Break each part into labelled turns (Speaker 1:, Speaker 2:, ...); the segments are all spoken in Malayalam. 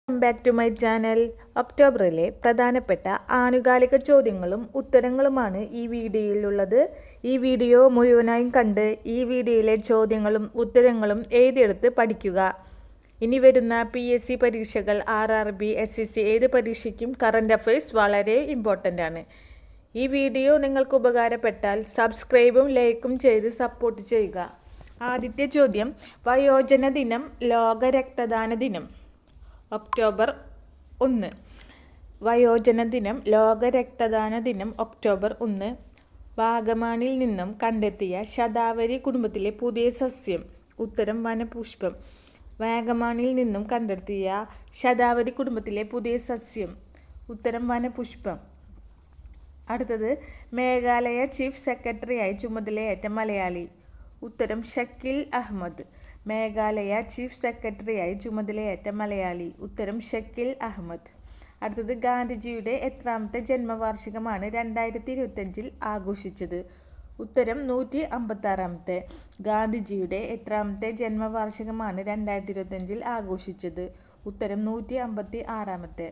Speaker 1: Welcome back to my channel. ഒക്ടോബറിലെ പ്രധാനപ്പെട്ട ആനുകാലിക ചോദ്യങ്ങളും ഉത്തരങ്ങളുമാണ് ഈ വീഡിയോയിലുള്ളത്. ഈ വീഡിയോ മുഴുവനായും കണ്ട് ഈ വീഡിയോയിലെ ചോദ്യങ്ങളും ഉത്തരങ്ങളും എഴുതിയെടുത്ത് പഠിക്കുക. ഇനി വരുന്ന PSC പരീക്ഷകൾ, RRB, SSC ഏത് പരീക്ഷയ്ക്കും കറണ്ട് അഫയേഴ്സ് വളരെ ഇമ്പോർട്ടൻ്റ് ആണ്. ഈ വീഡിയോ നിങ്ങൾക്ക് ഉപകാരപ്പെട്ടാൽ സബ്സ്ക്രൈബും ലൈക്കും ചെയ്ത് സപ്പോർട്ട് ചെയ്യുക. ആദ്യത്തെ ചോദ്യം, വയോജന ദിനം, ലോക രക്തദാന ദിനം. ഒക്ടോബർ 1. വയോജന ദിനം, ലോക രക്തദാന ദിനം ഒക്ടോബർ 1. വാഗമാണിൽ നിന്നും കണ്ടെത്തിയ ശതാവരി കുടുംബത്തിലെ പുതിയ സസ്യം. ഉത്തരം വനപുഷ്പം. വാഗമാണിൽ നിന്നും കണ്ടെത്തിയ ശതാവരി കുടുംബത്തിലെ പുതിയ സസ്യം. ഉത്തരം വനപുഷ്പം. അടുത്തത്, മേഘാലയ ചീഫ് സെക്രട്ടറിയായി ചുമതലയേറ്റ മലയാളി. ഉത്തരം ഷക്കീൽ അഹമ്മദ്. മേഘാലയ ചീഫ് സെക്രട്ടറിയായി ചുമതലയേറ്റ മലയാളി. ഉത്തരം ഷക്കീൽ അഹമ്മദ്. അടുത്തത്, ഗാന്ധിജിയുടെ എത്രാമത്തെ ജന്മവാർഷികമാണ് 2025 ആഘോഷിച്ചത്. ഉത്തരം 156. ഗാന്ധിജിയുടെ എത്രാമത്തെ ജന്മവാർഷികമാണ് 2025 ആഘോഷിച്ചത്. ഉത്തരം 156.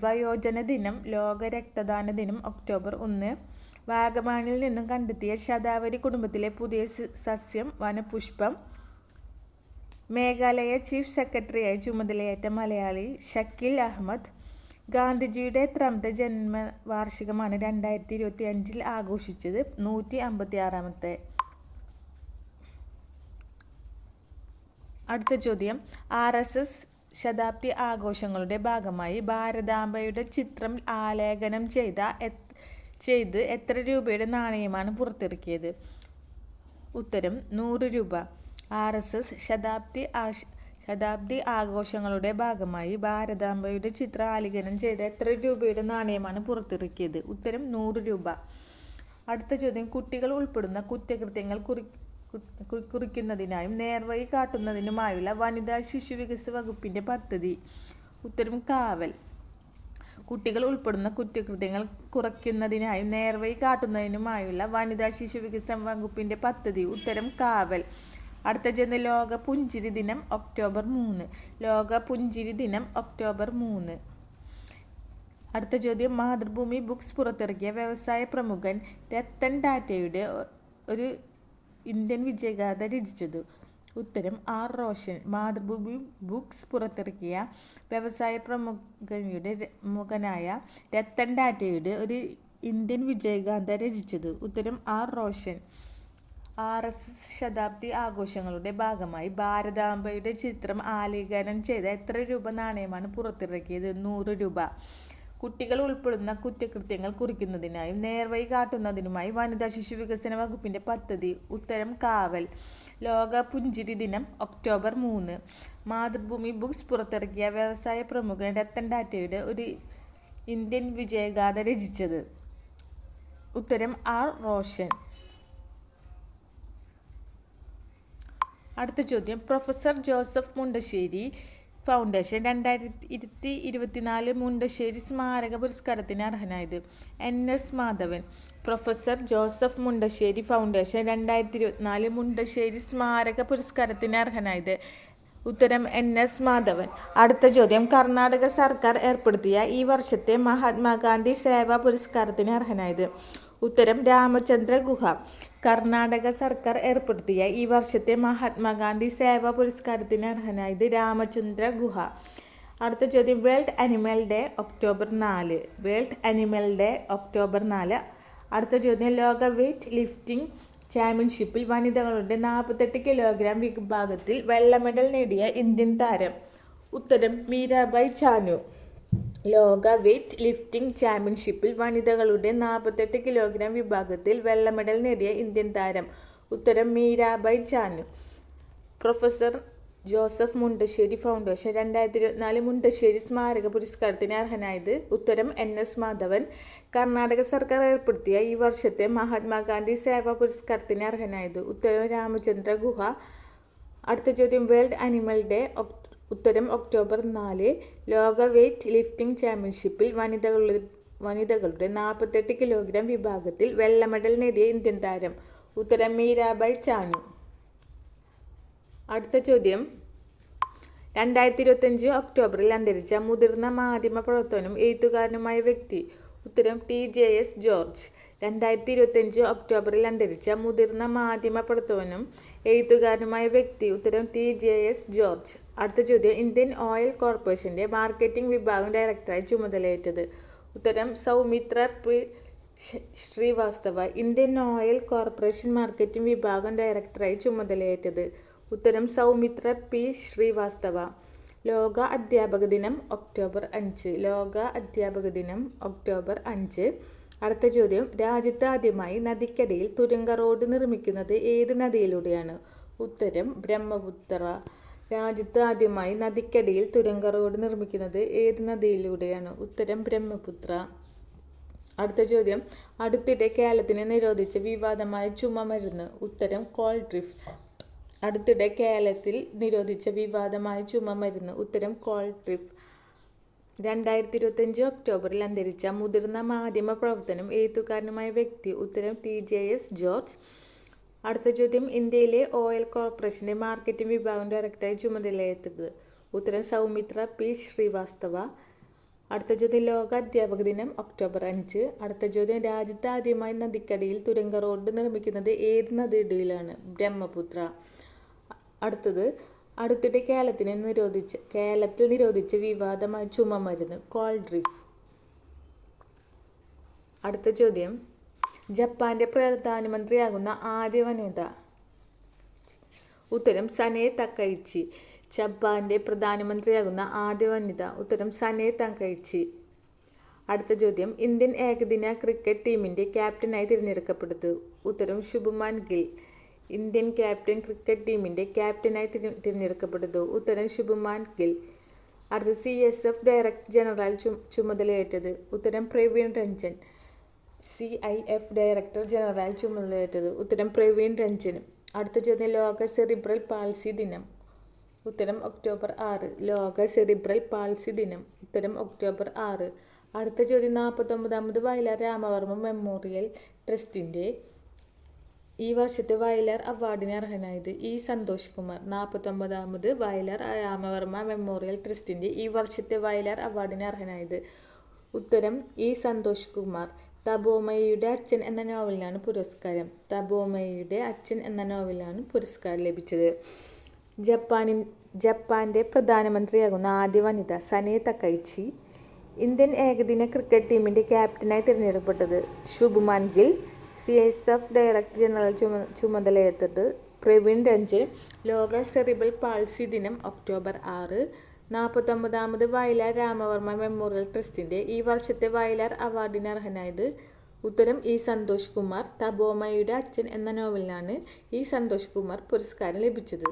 Speaker 1: വയോജന ദിനം, ലോക രക്തദാന ദിനം ഒക്ടോബർ 1. വാഗമാണിൽ നിന്നും കണ്ടെത്തിയ ശതാവരി കുടുംബത്തിലെ പുതിയ സസ്യം വനപുഷ്പം. മേഘാലയ ചീഫ് സെക്രട്ടറിയായി ചുമതലയേറ്റ മലയാളി ഷക്കീൽ അഹമ്മദ്. ഗാന്ധിജിയുടെ എത്രാമത്തെ ജന്മവാർഷികമാണ് 2025 ആഘോഷിച്ചത്. 156. അടുത്ത ചോദ്യം, RSS ശതാബ്ദി ആഘോഷങ്ങളുടെ ഭാഗമായി ഭാരതാംബയുടെ ചിത്രം ആലേഖനം ചെയ്ത് എത്ര രൂപയുടെ നാണയമാണ് പുറത്തിറക്കിയത്? ഉത്തരം 100 രൂപ. RSS ശതാബ്ദി ആഘോഷങ്ങളുടെ ഭാഗമായി ഭാരതാംബയുടെ ചിത്രം ആലേഖനം ചെയ്ത എത്ര രൂപയുടെ നാണയമാണ് പുറത്തിറക്കിയത്? ഉത്തരം 100 രൂപ. അടുത്ത ചോദ്യം, കുട്ടികൾ ഉൾപ്പെടുന്ന കുറ്റകൃത്യങ്ങൾ കുറിക്കുന്നതിനായും നേർവഴി കാട്ടുന്നതിനുമായുള്ള വനിതാ ശിശു വികസന വകുപ്പിൻ്റെ പദ്ധതി. ഉത്തരം കാവൽ. കുട്ടികൾ ഉൾപ്പെടുന്ന കുറ്റകൃത്യങ്ങൾ കുറയ്ക്കുന്നതിനായും നേർവഴി കാട്ടുന്നതിനുമായുള്ള വനിതാ ശിശു വികസന വകുപ്പിൻ്റെ പദ്ധതി. ഉത്തരം കാവൽ. അടുത്ത ചോദ്യം, ലോക പുഞ്ചിരി ദിനം ഒക്ടോബർ 3. ലോക പുഞ്ചിരി ദിനം ഒക്ടോബർ 3. അടുത്ത ചോദ്യം, മാതൃഭൂമി ബുക്സ് പുറത്തിറക്കിയ വ്യവസായ പ്രമുഖൻ രത്തൻ ടാറ്റയുടെ ഒരു ഇന്ത്യൻ വിജയഗാഥ രചിച്ചത്. ഉത്തരം R. റോഷൻ. മാതൃഭൂമി ബുക്സ് പുറത്തിറക്കിയ വ്യവസായ പ്രമുഖനായ രത്തൻ ടാറ്റയുടെ ഒരു ഇന്ത്യൻ വിജയഗാഥ രചിച്ചത്. ഉത്തരം R. റോഷൻ. RSS ശതാബ്ദി ആഘോഷങ്ങളുടെ ഭാഗമായി ഭാരതാംബയുടെ ചിത്രം ആലേഖനം ചെയ്ത എത്ര രൂപ നാണയമാണ് പുറത്തിറക്കിയത്? 100 രൂപ. കുട്ടികൾ ഉൾപ്പെടുന്ന കുറ്റകൃത്യങ്ങൾ കുറിക്കുന്നതിനായും നേർവഴി കാട്ടുന്നതിനുമായി വനിതാ ശിശു വികസന വകുപ്പിൻ്റെ പദ്ധതി. ഉത്തരം കാവൽ. ലോക പുഞ്ചിരി ദിനം ഒക്ടോബർ 3. മാതൃഭൂമി ബുക്സ് പുറത്തിറക്കിയ വ്യവസായ പ്രമുഖൻ രത്തൻ ടാറ്റയുടെ ഒരു ഇന്ത്യൻ വിജയഗാഥ രചിച്ചത്. ഉത്തരം R. റോഷൻ. അടുത്ത ചോദ്യം, professor Joseph Mundassery foundation 2024 Mundassery സ്മാരക പുരസ്കാരത്തിന് അർഹനായത്. NS Madhavan. Professor Joseph Mundassery foundation 2024 Mundassery സ്മാരക പുരസ്കാരത്തിന് അർഹനായത്. ഉത്തരം NS മാധവൻ. അടുത്ത ചോദ്യം, കർണാടക സർക്കാർ ഏർപ്പെടുത്തിയ ഈ വർഷത്തെ മഹാത്മാഗാന്ധി സേവാ പുരസ്കാരത്തിന് അർഹനായത്. ഉത്തരം രാമചന്ദ്ര ഗുഹ. കർണാടക സർക്കാർ ഏർപ്പെടുത്തിയ ഈ വർഷത്തെ മഹാത്മാഗാന്ധി സേവാ പുരസ്കാരത്തിന് അർഹനായത് രാമചന്ദ്ര ഗുഹ. അടുത്ത ചോദ്യം, world animal day October 4. World animal day October 4. അടുത്ത ചോദ്യം, ലോക വെയ്റ്റ് ലിഫ്റ്റിംഗ് ചാമ്പ്യൻഷിപ്പിൽ വനിതകളുടെ 48 കിലോഗ്രാം വിഭാഗത്തിൽ വെള്ള മെഡൽ നേടിയ ഇന്ത്യൻ താരം. ഉത്തരം മീരാബായ് ചാനു. ലോക വെയ്റ്റ് ലിഫ്റ്റിംഗ് ചാമ്പ്യൻഷിപ്പിൽ വനിതകളുടെ 48 കിലോഗ്രാം വിഭാഗത്തിൽ വെള്ള മെഡൽ നേടിയ ഇന്ത്യൻ താരം. ഉത്തരം Mirabai Chanu. Professor Joseph Mundassery foundation 2024 Mundassery സ്മാരക പുരസ്കാരത്തിന് അർഹനായത്. ഉത്തരം NS മാധവൻ. കർണാടക സർക്കാർ ഏർപ്പെടുത്തിയ ഈ വർഷത്തെ മഹാത്മാഗാന്ധി സേവാ പുരസ്കാരത്തിന് അർഹനായത്. ഉത്തരം രാമചന്ദ്ര ഗുഹ. അടുത്ത ചോദ്യം, വേൾഡ് അനിമൽ ഡേ ഉത്തരം ഒക്ടോബർ 4. ലോക വെയ്റ്റ് ലിഫ്റ്റിംഗ് ചാമ്പ്യൻഷിപ്പിൽ വനിതകളുടെ 48 കിലോഗ്രാം വിഭാഗത്തിൽ വെള്ള മെഡൽ നേടിയ ഇന്ത്യൻ താരം. ഉത്തരം മീരാബായ് ചാനു. അടുത്ത ചോദ്യം, 2025 ഒക്ടോബറിൽ അന്തരിച്ച മുതിർന്ന മാധ്യമ പ്രവർത്തകനും എഴുത്തുകാരനുമായ വ്യക്തി. ഉത്തരം TJS ജോർജ്. 2025 ഒക്ടോബറിൽ അന്തരിച്ച മുതിർന്ന മാധ്യമ പ്രവർത്തകനും എഴുത്തുകാരനുമായ വ്യക്തി. ഉത്തരം TJS ജോർജ്. അടുത്ത ചോദ്യം, ഇന്ത്യൻ ഓയിൽ കോർപ്പറേഷന്റെ മാർക്കറ്റിംഗ് വിഭാഗം ഡയറക്ടറായി ചുമതലയേറ്റത്. ഉത്തരം Soumitra P Srivastava. Indian oil corporation marketing വിഭാഗം ഡയറക്ടറായി ചുമതലയേറ്റത്. ഉത്തരം സൗമിത്ര പി ശ്രീവാസ്തവ. ലോക അധ്യാപക ദിനം ഒക്ടോബർ 5. ലോക അധ്യാപക ദിനം ഒക്ടോബർ 5. അടുത്ത ചോദ്യം, രാജ്യത്ത് ആദ്യമായി നദിക്കടിയിൽ തുരങ്ക റോഡ് നിർമ്മിക്കുന്നത് ഏത് നദിയിലൂടെയാണ്? ഉത്തരം ബ്രഹ്മപുത്ര. രാജ്യത്ത് ആദ്യമായി നദിക്കടിയിൽ തുരങ്ക റോഡ് നിർമ്മിക്കുന്നത് ഏത് നദിയിലൂടെയാണ്? ഉത്തരം ബ്രഹ്മപുത്ര. അടുത്ത ചോദ്യം, അടുത്തിടെ കേരളത്തിന് നിരോധിച്ച വിവാദമായ ചുമമരുന്ന്. ഉത്തരം കോൾഡ്രിഫ്. അടുത്തിടെ കേരളത്തിൽ നിരോധിച്ച വിവാദമായ ചുമമരുന്ന്. ഉത്തരം കോൾഡ്രിഫ്. 2025 ഒക്ടോബറിൽ അന്തരിച്ച മുതിർന്ന മാധ്യമ പ്രവർത്തകനും എഴുത്തുകാരനുമായ വ്യക്തി. ഉത്തരം TJS ജോർജ്. അടുത്ത ചോദ്യം, ഇന്ത്യയിലെ ഓയിൽ കോർപ്പറേഷന്റെ മാർക്കറ്റിംഗ് വിഭാഗം ഡയറക്ടറായി ചുമതലയേറ്റത്. ഉത്തരം സൗമിത്ര പി ശ്രീവാസ്തവ. അടുത്ത ചോദ്യം, ലോക അധ്യാപക ദിനം ഒക്ടോബർ 5. അടുത്ത ചോദ്യം, രാജ്യത്ത് ആദ്യമായി നദിക്കടിയിൽ തുരങ്ക റോഡ് നിർമ്മിക്കുന്നത് ഏത് നദിയിലാണ്? ബ്രഹ്മപുത്ര. അടുത്തത്, അടുത്തിടെ കേരളത്തിൽ നിരോധിച്ച വിവാദമായ ചുമമരുന്ന്. കോൾഡ്രിഫ്. അടുത്ത ചോദ്യം, ജപ്പാന്റെ പ്രധാനമന്ത്രിയാകുന്ന ആദ്യ വനിത. ഉത്തരം സനെ തക്കൈച്ചി. ജപ്പാന്റെ പ്രധാനമന്ത്രിയാകുന്ന ആദ്യ വനിത. ഉത്തരം സനെ തക്കൈച്ചി. അടുത്ത ചോദ്യം, ഇന്ത്യൻ ഏകദിന ക്രിക്കറ്റ് ടീമിന്റെ ക്യാപ്റ്റനായി തിരഞ്ഞെടുക്കപ്പെട്ടത്. ഉത്തരം ശുഭ്മാൻ ഗിൽ. ഇന്ത്യൻ ക്രിക്കറ്റ് ടീമിന്റെ ക്യാപ്റ്റനായി തിരഞ്ഞെടുക്കപ്പെട്ടത്. ഉത്തരം ശുഭ്മാൻ ഗിൽ. അടുത്ത, CSF ഡയറക്ടർ ജനറൽ ചുമതലയേറ്റത്. ഉത്തരം Praveen Ranjan. CIF director general ചുമതലയേറ്റത്. ഉത്തരം പ്രവീൺ രഞ്ജൻ. അടുത്ത ചോദ്യം, ലോക സെറിബ്രൽ പാൾസി ദിനം. ഉത്തരം ഒക്ടോബർ 6. ലോക സെറിബ്രൽ പാൾസി ദിനം. ഉത്തരം ഒക്ടോബർ 6. അടുത്ത ചോദ്യം, 49ാമത് വയലാർ രാമവർമ്മ മെമ്മോറിയൽ ട്രസ്റ്റിന്റെ ഈ വർഷത്തെ വയലാർ അവാർഡിന് അർഹനായത്. സന്തോഷ് കുമാർ. 49ാമത് വയലാർ രാമവർമ്മ മെമ്മോറിയൽ ട്രസ്റ്റിന്റെ ഈ വർഷത്തെ വയലാർ അവാർഡിന് അർഹനായത്. ഉത്തരം സന്തോഷ് കുമാർ. തപോമയുടെ അച്ഛൻ എന്ന നോവലിനാണ് പുരസ്കാരം. തപോമയുടെ അച്ഛൻ എന്ന നോവലിനാണ് പുരസ്കാരം ലഭിച്ചത്. ജപ്പാന്റെ പ്രധാനമന്ത്രിയാകുന്ന ആദ്യ വനിത. Sanae Takaichi. ഇന്ത്യൻ ഏകദിന ക്രിക്കറ്റ് ടീമിന്റെ ക്യാപ്റ്റനായി തിരഞ്ഞെടുക്കപ്പെട്ടത്. Shubman Gill. CSF director general ചുമതലയേറ്റത്. പ്രവീൺ രഞ്ജൻ. ലോക സെറിബ്രൽ പാൾസി ദിനം ഒക്ടോബർ 6. 49ാമത് വയലാർ രാമവർമ്മ മെമ്മോറിയൽ ട്രസ്റ്റിന്റെ ഈ വർഷത്തെ വയലാർ അവാർഡിന് അർഹനായത്. ഉത്തരം സന്തോഷ് കുമാർ. തപോമയുടെ അച്ഛൻ എന്ന നോവലിനാണ് സന്തോഷ് കുമാർ പുരസ്കാരം ലഭിച്ചത്.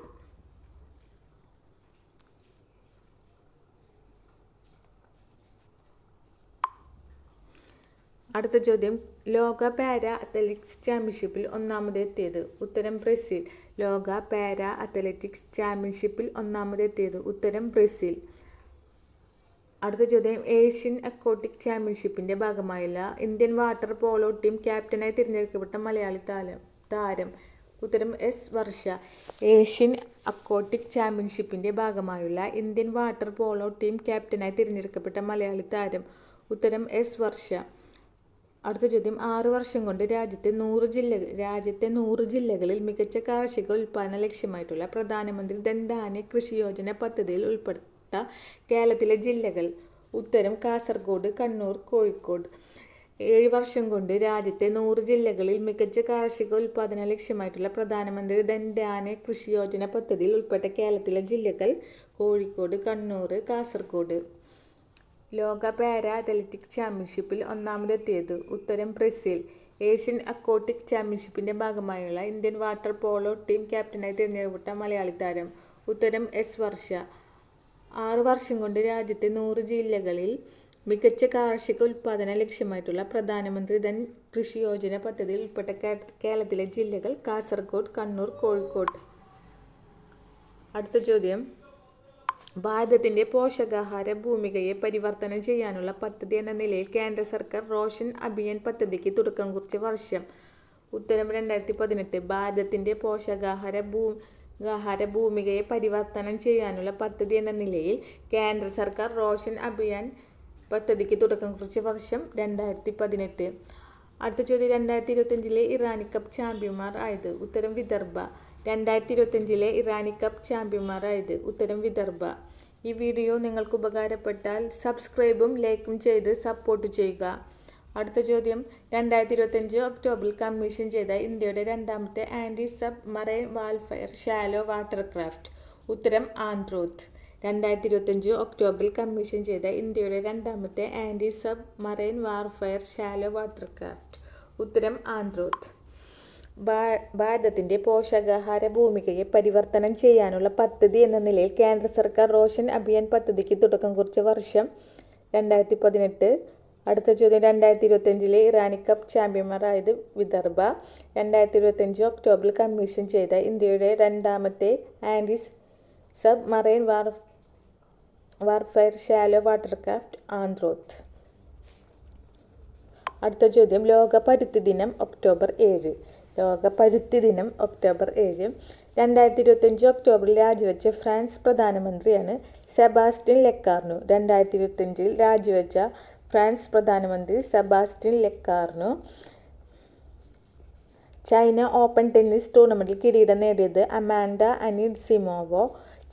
Speaker 1: അടുത്ത ചോദ്യം, ലോക പാരാ അത്ലറ്റിക്സ് ചാമ്പ്യൻഷിപ്പിൽ ഒന്നാമതെത്തിയത്. ഉത്തരം ബ്രസീൽ. ലോക പാരാ അത്ലറ്റിക്സ് ചാമ്പ്യൻഷിപ്പിൽ ഒന്നാമതെത്തിയത്. ഉത്തരം ബ്രസീൽ. അടുത്ത ചോദ്യം, ഏഷ്യൻ അക്വാട്ടിക് ചാമ്പ്യൻഷിപ്പിന്റെ ഭാഗമായുള്ള ഇന്ത്യൻ വാട്ടർ പോളോ ടീം ക്യാപ്റ്റനായി തിരഞ്ഞെടുക്കപ്പെട്ട മലയാളി താരം. ഉത്തരം വർഷ. ഏഷ്യൻ അക്വാട്ടിക് ചാമ്പ്യൻഷിപ്പിന്റെ ഭാഗമായുള്ള ഇന്ത്യൻ വാട്ടർ പോളോ ടീം ക്യാപ്റ്റനായി തിരഞ്ഞെടുക്കപ്പെട്ട മലയാളി താരം. ഉത്തരം വർഷ. അടുത്ത ചോദ്യം, 6 വർഷം കൊണ്ട് രാജ്യത്തെ 100 ജില്ലകളിൽ മികച്ച കാർഷിക ഉൽപ്പാദന ലക്ഷ്യമായിട്ടുള്ള പ്രധാനമന്ത്രി ധൻധാന്യ കൃഷി യോജന പദ്ധതിയിൽ ഉൾപ്പെട്ട കേരളത്തിലെ ജില്ലകൾ. ഉത്തരം കാസർഗോഡ്, കണ്ണൂർ, കോഴിക്കോട്. 7 വർഷം കൊണ്ട് രാജ്യത്തെ 100 ജില്ലകളിൽ മികച്ച കാർഷിക ഉൽപ്പാദന ലക്ഷ്യമായിട്ടുള്ള പ്രധാനമന്ത്രി ധൻധാന്യ കൃഷി യോജന പദ്ധതിയിൽ ഉൾപ്പെട്ട കേരളത്തിലെ ജില്ലകൾ കോഴിക്കോട്, കണ്ണൂർ, കാസർഗോഡ്. ലോക പാരാ അത്ലറ്റിക് ചാമ്പ്യൻഷിപ്പിൽ ഒന്നാമതെത്തിയത്. ഉത്തരം ബ്രസീൽ. ഏഷ്യൻ അക്വാട്ടിക് ചാമ്പ്യൻഷിപ്പിന്റെ ഭാഗമായുള്ള ഇന്ത്യൻ വാട്ടർ പോളോ ടീം ക്യാപ്റ്റനായി തിരഞ്ഞെടുക്കപ്പെട്ട മലയാളി താരം. ഉത്തരം വർഷ. 6 വർഷം കൊണ്ട് രാജ്യത്തെ 100 ജില്ലകളിൽ മികച്ച കാർഷിക ഉൽപ്പാദന ലക്ഷ്യമായിട്ടുള്ള പ്രധാനമന്ത്രി ധൻ കൃഷി യോജന പദ്ധതിയിൽ ഉൾപ്പെട്ട കേരളത്തിലെ ജില്ലകൾ കാസർഗോഡ്, കണ്ണൂർ, കോഴിക്കോട്. അടുത്ത ചോദ്യം, ഭാരതത്തിന്റെ പോഷകാഹാര ഭൂമികയെ പരിവർത്തനം ചെയ്യാനുള്ള പദ്ധതി എന്ന നിലയിൽ കേന്ദ്ര സർക്കാർ റോഷൻ അഭിയാൻ പദ്ധതിക്ക് തുടക്കം കുറിച്ച വർഷം. ഉത്തരം 2018. ഭാരതത്തിന്റെ പോഷകാഹാര ആഹാര ഭൂമികയെ പരിവർത്തനം ചെയ്യാനുള്ള പദ്ധതി എന്ന നിലയിൽ കേന്ദ്ര സർക്കാർ റോഷൻ അഭിയാൻ പദ്ധതിക്ക് തുടക്കം കുറിച്ച വർഷം 2018. അടുത്ത ചോദ്യം, 2025 ഇറാനി കപ്പ് ചാമ്പ്യന്മാർ ആയത്? ഉത്തരം വിദർഭ. 2025 ഇറാനി കപ്പ് ചാമ്പ്യന്മാർ ആയത്? ഉത്തരം വിദർഭ. ഈ വീഡിയോ നിങ്ങൾക്ക് ഉപകാരപ്പെട്ടാൽ സബ്സ്ക്രൈബും ലൈക്കും ചെയ്ത് സപ്പോർട്ട് ചെയ്യുക. അടുത്ത ചോദ്യം, 2025 ഒക്ടോബറിൽ കമ്മീഷൻ ചെയ്ത ഇന്ത്യയുടെ രണ്ടാമത്തെ anti submarine warfare shallow water craft? ഉത്തരം ആന്ത്രോത്ത്. 2025 ഒക്ടോബറിൽ കമ്മീഷൻ ചെയ്ത ഇന്ത്യയുടെ രണ്ടാമത്തെ anti submarine warfare shallow water craft? ഉത്തരം ആന്ത്രോത്ത്. ഭാരതത്തിൻ്റെ പോഷകാഹാര ഭൂമികയെ പരിവർത്തനം ചെയ്യാനുള്ള പദ്ധതി എന്ന നിലയിൽ കേന്ദ്ര സർക്കാർ റോഷൻ അഭിയാൻ പദ്ധതിക്ക് തുടക്കം കുറിച്ച വർഷം 2018. അടുത്ത ചോദ്യം, 2025 ഇറാനി കപ്പ് ചാമ്പ്യന്മാരായത് വിദർഭ. 2025 ഒക്ടോബറിൽ കമ്മീഷൻ ചെയ്ത ഇന്ത്യയുടെ രണ്ടാമത്തെ anti submarine warfare shallow water craft? Androth. അടുത്ത ചോദ്യം, ലോക പരുത്തി ദിനം ഒക്ടോബർ 7. ലോക പരുത്തി ദിനം ഒക്ടോബർ 7. 2025 ഒക്ടോബറിൽ രാജിവെച്ച ഫ്രാൻസ് പ്രധാനമന്ത്രിയാണ് സെബാസ്റ്റ്യൻ ലെക്കാർനോ. 2025 രാജിവെച്ച ഫ്രാൻസ് പ്രധാനമന്ത്രി Sebastien Lecornu. China open tennis ടൂർണമെൻറ്റിൽ കിരീടം നേടിയത് Amanda Anisimova.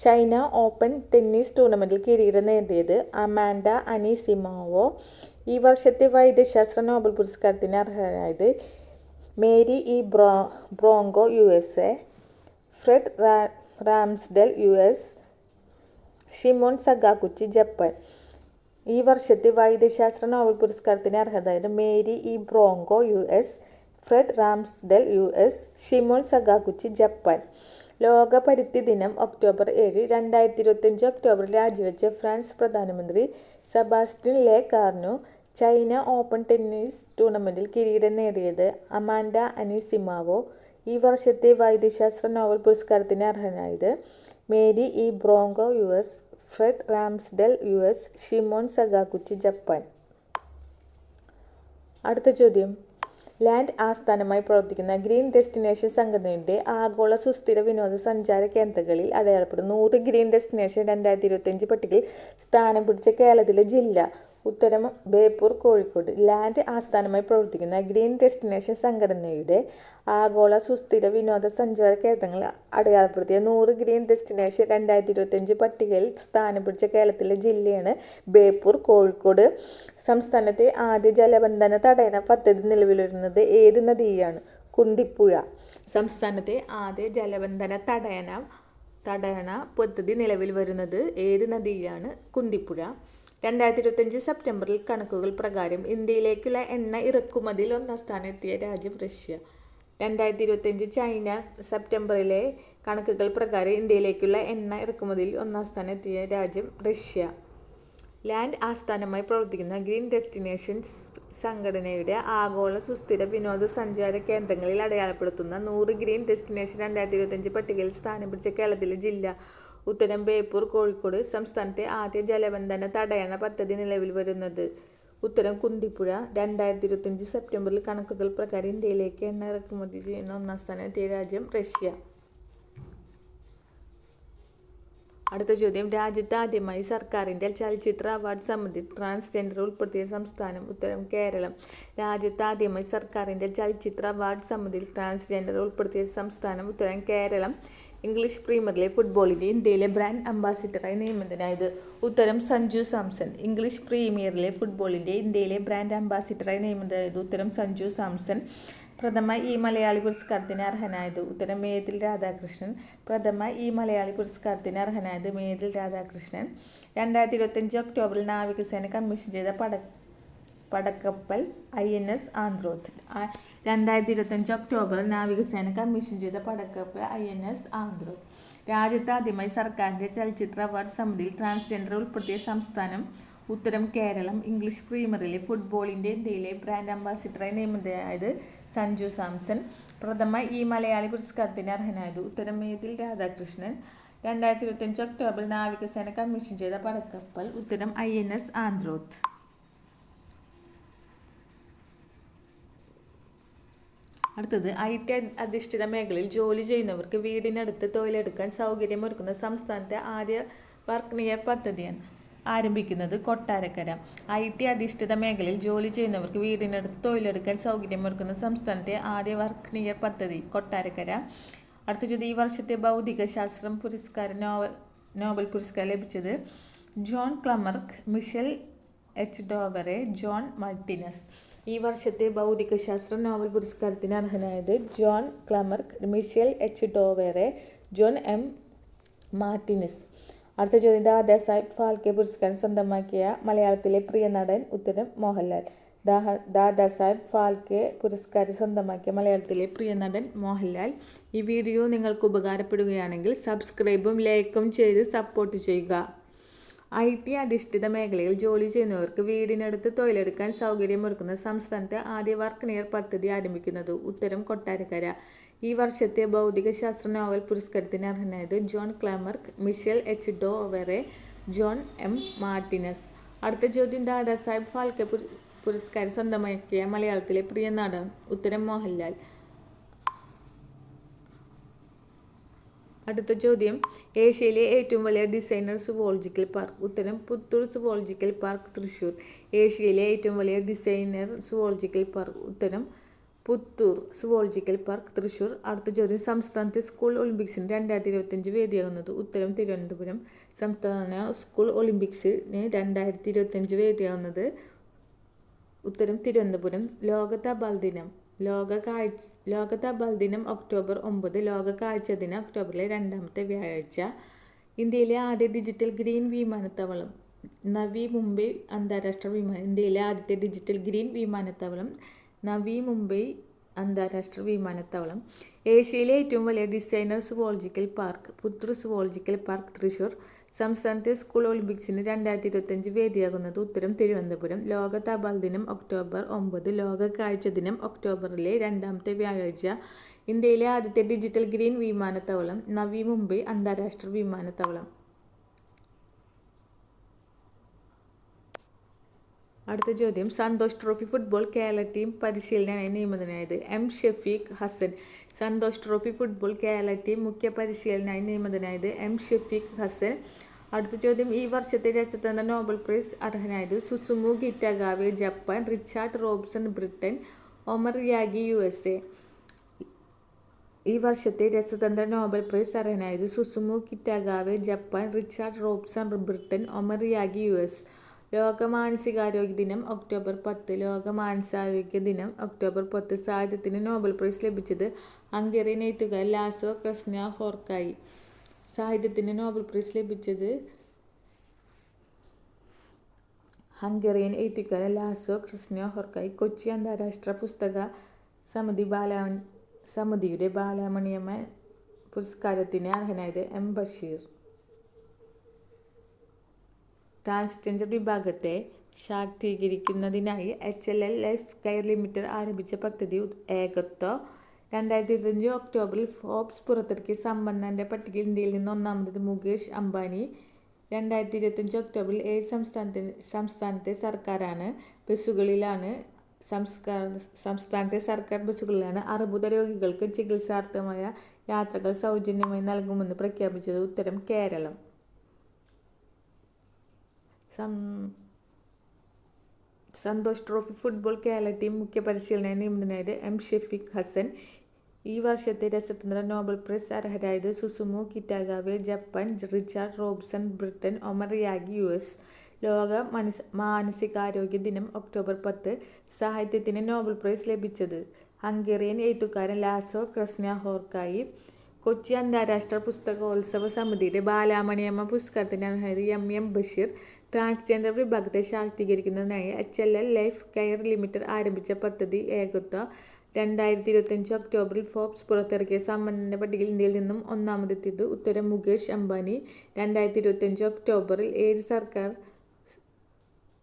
Speaker 1: China open tennis ടൂർണമെൻറ്റിൽ കിരീടം നേടിയത് അമാൻഡ അനിസിമോവോ. ഈ വർഷത്തെ വൈദ്യശാസ്ത്ര നോബൽ പുരസ്കാരത്തിന് അർഹരായത് Mary E Brunkow USA, Fred Ramsdell US, Shimon Sakaguchi Japan. ഈ വർഷത്തെ വൈദ്യശാസ്ത്ര നോബൽ പുരസ്കാരത്തിന് അർഹരായത് Mary E Brunkow US, Fred Ramsdell US, Shimon Sakaguchi Japan. ലോക പരുത്തി ദിനം ഒക്ടോബർ 7. 2025 ഒക്ടോബറിൽ രാജിവെച്ച ഫ്രാൻസ് പ്രധാനമന്ത്രി Sebastien Lecornu. China open tennis ടൂർണമെൻറ്റിൽ കിരീടം നേടിയത് അമാൻഡ അനിസിമോവോ. ഈ വർഷത്തെ വൈദ്യശാസ്ത്ര നോബൽ പുരസ്കാരത്തിന് അർഹനായത് Mary E Brunkow US, Fred Ramsdell US, Shimon Sakaguchi Japan. അടുത്ത ചോദ്യം, ലാൻഡ് ആസ്ഥാനമായി പ്രവർത്തിക്കുന്ന ഗ്രീൻ ഡെസ്റ്റിനേഷൻ സംഘടനയുടെ ആഗോള സുസ്ഥിര വിനോദസഞ്ചാര കേന്ദ്രങ്ങളിൽ അടയാളപ്പെടുന്ന 100 ഗ്രീൻ ഡെസ്റ്റിനേഷൻ 2025 പട്ടികയിൽ സ്ഥാനം പിടിച്ച കേരളത്തിലെ ജില്ല? ഉത്തരം ബേപ്പൂർ, കോഴിക്കോട്. ലാൻഡ് ആസ്ഥാനമായി പ്രവർത്തിക്കുന്ന ഗ്രീൻ ഡെസ്റ്റിനേഷൻ സംഘടനയുടെ ആഗോള സുസ്ഥിര വിനോദസഞ്ചാര കേന്ദ്രങ്ങൾ അടയാളപ്പെടുത്തിയ 100 ഗ്രീൻ ഡെസ്റ്റിനേഷൻ 2025 പട്ടികയിൽ സ്ഥാനം പിടിച്ച കേരളത്തിലെ ജില്ലയാണ് ബേപ്പൂർ, കോഴിക്കോട്. സംസ്ഥാനത്തെ ആദ്യ ജലബന്ധന തടയണ പദ്ധതി നിലവിൽ വരുന്നത് ഏത് നദിയാണ്? കുന്തിപ്പുഴ. സംസ്ഥാനത്തെ ആദ്യ ജലബന്ധന തടയണ പദ്ധതി നിലവിൽ വരുന്നത് ഏത് നദിയാണ്? കുന്തിപ്പുഴ. 2025 സെപ്റ്റംബറിൽ കണക്കുകൾ പ്രകാരം ഇന്ത്യയിലേക്കുള്ള എണ്ണ ഇറക്കുമതിയിൽ ഒന്നാം സ്ഥാനത്തെത്തിയ രാജ്യം റഷ്യ. 2025 ചൈന സെപ്റ്റംബറിലെ കണക്കുകൾ പ്രകാരം ഇന്ത്യയിലേക്കുള്ള എണ്ണ ഇറക്കുമതിയിൽ ഒന്നാം സ്ഥാനത്തെത്തിയ രാജ്യം റഷ്യ. ലാൻഡ് ആസ്ഥാനമായി പ്രവർത്തിക്കുന്ന ഗ്രീൻ ഡെസ്റ്റിനേഷൻസ് സംഘടനയുടെ ആഗോള സുസ്ഥിര വിനോദസഞ്ചാര കേന്ദ്രങ്ങളിൽ അടയാളപ്പെടുത്തുന്ന 100 ഗ്രീൻ ഡെസ്റ്റിനേഷൻ 2025 പട്ടികയിൽ സ്ഥാനം പിടിച്ച കേരളത്തിലെ ജില്ല? ഉത്തരം ബേപ്പൂർ, കോഴിക്കോട്. സംസ്ഥാനത്തെ ആദ്യ ജലബന്ധന തടയണ പദ്ധതി നിലവിൽ വരുന്നത്? ഉത്തരം കുന്തിപ്പുഴ. 2025 സെപ്റ്റംബറിൽ കണക്കുകൾ പ്രകാരം ഇന്ത്യയിലേക്ക് എണ്ണ ഇറക്കുമതി ചെയ്യുന്ന ഒന്നാം സ്ഥാനത്തെത്തിയ രാജ്യം റഷ്യ. അടുത്ത ചോദ്യം, രാജ്യത്ത് ആദ്യമായി സർക്കാരിൻ്റെ ചലച്ചിത്ര അവാർഡ് സമിതിയിൽ ട്രാൻസ്ജെൻഡർ ഉൾപ്പെടുത്തിയ സംസ്ഥാനം? ഉത്തരം കേരളം. രാജ്യത്ത് ആദ്യമായി സർക്കാരിൻ്റെ ചലച്ചിത്ര അവാർഡ് സമിതിയിൽ ട്രാൻസ്ജെൻഡർ ഉൾപ്പെടുത്തിയ സംസ്ഥാനം? ഉത്തരം കേരളം. ഇംഗ്ലീഷ് പ്രീമിയർ ഫുട്ബോളിൻ്റെ ഇന്ത്യയിലെ ബ്രാൻഡ് അംബാസിഡറായി നിയമിതനായത്? ഉത്തരം സഞ്ജു സാംസൺ. ഇംഗ്ലീഷ് പ്രീമിയർ ഫുട്ബോളിൻ്റെ ഇന്ത്യയിലെ ബ്രാൻഡ് അംബാസിഡറായി നിയമിതനായത്? ഉത്തരം സഞ്ജു സാംസൺ. പ്രഥമ ഈ മലയാളി പുരസ്കാരത്തിന് അർഹനായത്? ഉത്തരം മേതിൽ രാധാകൃഷ്ണൻ. പ്രഥമ ഈ മലയാളി പുരസ്കാരത്തിന് അർഹനായത് മേതിൽ രാധാകൃഷ്ണൻ. 2025 ഒക്ടോബറിൽ നാവികസേന കമ്മീഷൻ ചെയ്ത പടക്കപ്പൽ INS ആന്ത്രോത്ത്. 2025 ഒക്ടോബറിൽ നാവികസേന കമ്മീഷൻ ചെയ്ത പടക്കപ്പൽ INS ആന്ത്രോത്ത്. രാജ്യത്ത് ആദ്യമായി സർക്കാരിൻ്റെ ചലച്ചിത്ര അവാർഡ് സമിതിയിൽ ട്രാൻസ്ജെൻഡർ ഉൾപ്പെടുത്തിയ സംസ്ഥാനം? ഉത്തരം കേരളം. ഇംഗ്ലീഷ് പ്രീമിയർ ഫുട്ബോളിൻ്റെ ഇന്ത്യയിലെ ബ്രാൻഡ് അംബാസിഡറായി നിയമിതനായത് സഞ്ജു സാംസൺ. പ്രഥമ ഈ മലയാളി പുരസ്കാരത്തിന് അർഹനായത്? ഉത്തരം മേതിൽ രാധാകൃഷ്ണൻ. 2025 ഒക്ടോബറിൽ നാവികസേന കമ്മീഷൻ ചെയ്ത പടക്കപ്പൽ? ഉത്തരം INS ആന്ത്രോത്ത്. അടുത്തത് IT അധിഷ്ഠിത മേഖലയിൽ ജോലി ചെയ്യുന്നവർക്ക് വീടിനടുത്ത് തൊഴിലെടുക്കാൻ സൗകര്യമൊരുക്കുന്ന സംസ്ഥാനത്തെ ആദ്യ വർക്ക് നിയർ പദ്ധതിയാണ് ആരംഭിക്കുന്നത് കൊട്ടാരക്കര. IT അധിഷ്ഠിത മേഖലയിൽ ജോലി ചെയ്യുന്നവർക്ക് വീടിനടുത്ത് തൊഴിലെടുക്കാൻ സൗകര്യമൊരുക്കുന്ന സംസ്ഥാനത്തെ ആദ്യ വർക്ക് നിയർ പദ്ധതി കൊട്ടാരക്കര. അടുത്തത് ഈ വർഷത്തെ ഭൗതിക ശാസ്ത്രം പുരസ്കാരം നോബൽ പുരസ്കാരം ലഭിച്ചത് John Clarke, Michel H Devoret, John Martinis. ഈ വർഷത്തെ ഭൗതികശാസ്ത്ര നോബൽ പുരസ്കാരത്തിന് അർഹനായത് John Clarke, Michel H Devoret, John M Martinis. അടുത്ത ചോദ്യം, ദാദാസാഹിബ് ഫാൽക്കെ പുരസ്കാരം സ്വന്തമാക്കിയ മലയാളത്തിലെ പ്രിയ നടൻ. ഉത്തരം മോഹൻലാൽ. ദാദാസാഹിബ് ഫാൽക്കെ പുരസ്കാരം സ്വന്തമാക്കിയ മലയാളത്തിലെ പ്രിയ നടൻ മോഹൻലാൽ. ഈ വീഡിയോ നിങ്ങൾക്ക് ഉപകാരപ്പെടുകയാണെങ്കിൽ സബ്സ്ക്രൈബും ലൈക്കും ചെയ്ത് സപ്പോർട്ട് ചെയ്യുക. IT അധിഷ്ഠിത മേഖലയിൽ ജോലി ചെയ്യുന്നവർക്ക് വീടിനടുത്ത് തൊഴിലെടുക്കാൻ സൗകര്യമൊരുക്കുന്ന സംസ്ഥാനത്തെ ആദ്യ വർക്ക് നിയർ പദ്ധതി ആരംഭിക്കുന്നത്. ഉത്തരം കൊട്ടാരക്കര. ഈ വർഷത്തെ ഭൗതികശാസ്ത്ര നോബൽ പുരസ്കാരത്തിന് അർഹനായത് John Clarke, Michel H Devoret, John M Martinis. അടുത്ത ചോദ്യം, ദാദാസാഹിബ് ഫാൽക്കെ പുരസ്കാരം സ്വന്തമാക്കിയ മലയാളത്തിലെ പ്രിയ നടൻ. ഉത്തരം മോഹൻലാൽ. അടുത്ത ചോദ്യം, ഏഷ്യയിലെ ഏറ്റവും വലിയ ഡിസൈനർ സുവോളജിക്കൽ പാർക്ക്. ഉത്തരം പുത്തൂർ സുവോളജിക്കൽ പാർക്ക്, തൃശ്ശൂർ. ഏഷ്യയിലെ ഏറ്റവും വലിയ ഡിസൈനർ സുവോളജിക്കൽ പാർക്ക്. ഉത്തരം പുത്തൂർ സുവോളജിക്കൽ പാർക്ക്, തൃശ്ശൂർ. അടുത്ത ചോദ്യം, സംസ്ഥാനത്തെ സ്കൂൾ ഒളിമ്പിക്സിന് 2025 വേദിയാകുന്നത്. ഉത്തരം തിരുവനന്തപുരം. സംസ്ഥാന സ്കൂൾ ഒളിമ്പിക്സിന് 2025 വേദിയാകുന്നത്. ഉത്തരം തിരുവനന്തപുരം. ലോക തപാൽ ദിനം. ലോക തപാൽ ദിനം ഒക്ടോബർ 9. ലോക കാഴ്ച ദിനം ഒക്ടോബറിലെ 2ാമത്തെ വ്യാഴാഴ്ച. ഇന്ത്യയിലെ ആദ്യ ഡിജിറ്റൽ ഗ്രീൻ വിമാനത്താവളം. നവി മുംബൈ അന്താരാഷ്ട്ര വിമാനം. ഇന്ത്യയിലെ ആദ്യത്തെ ഡിജിറ്റൽ ഗ്രീൻ വിമാനത്താവളം നവി മുംബൈ അന്താരാഷ്ട്ര വിമാനത്താവളം. ഏഷ്യയിലെ ഏറ്റവും വലിയ designer zoological park. Puthur zoological park, Thrissur. സംസ്ഥാനത്തെ സ്കൂൾ ഒളിമ്പിക്സിന് 2025 വേദിയാകുന്നത്. ഉത്തരം തിരുവനന്തപുരം. ലോക തപാൽ ദിനം ഒക്ടോബർ 9. ലോക കാഴ്ച ദിനം ഒക്ടോബറിലെ 2ാമത്തെ വ്യാഴാഴ്ച. ഇന്ത്യയിലെ ആദ്യത്തെ ഡിജിറ്റൽ ഗ്രീൻ വിമാനത്താവളം നവി മുംബൈ അന്താരാഷ്ട്ര വിമാനത്താവളം. അടുത്ത ചോദ്യം, Santosh trophy football Kerala team പരിശീലകനായി നിയമിതനായത്. M Shafeeq Hasan. Santosh trophy football Kerala team മുഖ്യ പരിശീലകനായി നിയമിതനായത് എം ഷഫീഖ് ഹസൻ. അടുത്ത ചോദ്യം, ഈ വർഷത്തെ രസതന്ത്ര നോബൽ പ്രൈസ് അർഹനായത് Susumu Kitagawa, Japan, Richard Robson, Britain, Omar Yaghi, USA. ഈ വർഷത്തെ രസതന്ത്ര നോബൽ പ്രൈസ് അർഹനായത് Susumu Kitagawa, Japan, Richard Robson, Britain, Omar Yaghi, US. ലോക മാനസികാരോഗ്യ ദിനം ഒക്ടോബർ 10. ലോക മാനസികാരോഗ്യ ദിനം ഒക്ടോബർ 10. സാഹിത്യത്തിന് നോബൽ പ്രൈസ് ലഭിച്ചത് ഹംഗേറിയൻ എഴുത്തുകാരൻ ലാസോ ക്രിസ്നഹോർക്കായി. സാഹിത്യത്തിന് നോബൽ പ്രൈസ് ലഭിച്ചത് ഹംഗേറിയൻ എഴുത്തുകാരൻ ലാസോ ക്രിസ്നഹോർക്കായി. കൊച്ചി അന്താരാഷ്ട്ര പുസ്തക സമിതിയുടെ ബാലമണിയമ്മ പുരസ്കാരത്തിന് അർഹനായത് എം ബഷീർ. ട്രാൻസ്ജെൻഡർ വിഭാഗത്തെ ശാക്തീകരിക്കുന്നതിനായി HLL ലൈഫ് കെയർ ലിമിറ്റഡ് ആരംഭിച്ച പദ്ധതി ഏകത്വം. 2025 ഒക്ടോബറിൽ ഫോബ്സ് പുറത്തിറക്കിയ സമ്പന്നന്റെ പട്ടികയിൽ ഇന്ത്യയിൽ നിന്ന് ഒന്നാമത് മുകേഷ് അംബാനി. 2025 ഒക്ടോബറിൽ 7 സംസ്ഥാനത്തെ സർക്കാർ ബസ്സുകളിലാണ് അർബുദ രോഗികൾക്ക് ചികിത്സാർത്ഥമായ യാത്രകൾ സൗജന്യമായി നൽകുമെന്ന് പ്രഖ്യാപിച്ചത്. ഉത്തരം Keralam. Santosh trophy football Kerala team മുഖ്യ പരിശീലകനായി നിയമിതനായത് എം ഷഫീഖ് ഹസൻ. ഈ വർഷത്തെ രസതന്ത്ര നോബൽ പ്രൈസ് അർഹരായത് Susumu Kitagawa, Japan, Richard Robson, Britain, Omar Yaghi, US. ലോക മാനസികാരോഗ്യ ദിനം ഒക്ടോബർ 10. സാഹിത്യത്തിന് നോബൽ പ്രൈസ് ലഭിച്ചത് ഹംഗേറിയൻ എഴുത്തുകാരൻ ലാസോ ക്രിസ്നഹോർക്കായി. കൊച്ചി അന്താരാഷ്ട്ര പുസ്തകോത്സവ സമിതിയുടെ ബാലമണിയമ്മ പുരസ്കാരത്തിന് അർഹനായത് എം ബഷീർ. ട്രാൻസ്ജെൻഡർ വിഭാഗത്തെ ശാക്തീകരിക്കുന്നതിനായി HLL ലൈഫ് കെയർ ലിമിറ്റഡ് ആരംഭിച്ച പദ്ധതി ഏകത്വം. 2025 ഒക്ടോബറിൽ ഫോബ്സ് പുറത്തിറക്കിയ സമ്പന്നന്റെ പട്ടികയിൽ ഇന്ത്യയിൽ നിന്നും ഒന്നാമതെത്തിയത്. ഉത്തരം മുകേഷ് അംബാനി. 2025 ഒക്ടോബറിൽ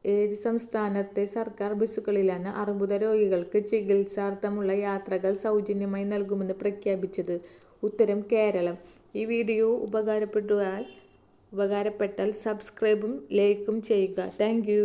Speaker 1: 7 സംസ്ഥാനത്തെ സർക്കാർ ബസ്സുകളിലാണ് അർബുദ രോഗികൾക്ക് ചികിത്സാർത്ഥമുള്ള യാത്രകൾ സൗജന്യമായി നൽകുമെന്ന് പ്രഖ്യാപിച്ചത്. ഉത്തരം കേരളം. ഈ വീഡിയോ ഉപകാരപ്പെട്ടാൽ സബ്സ്ക്രൈബും ലൈക്കും ചെയ്യുക. Thank you.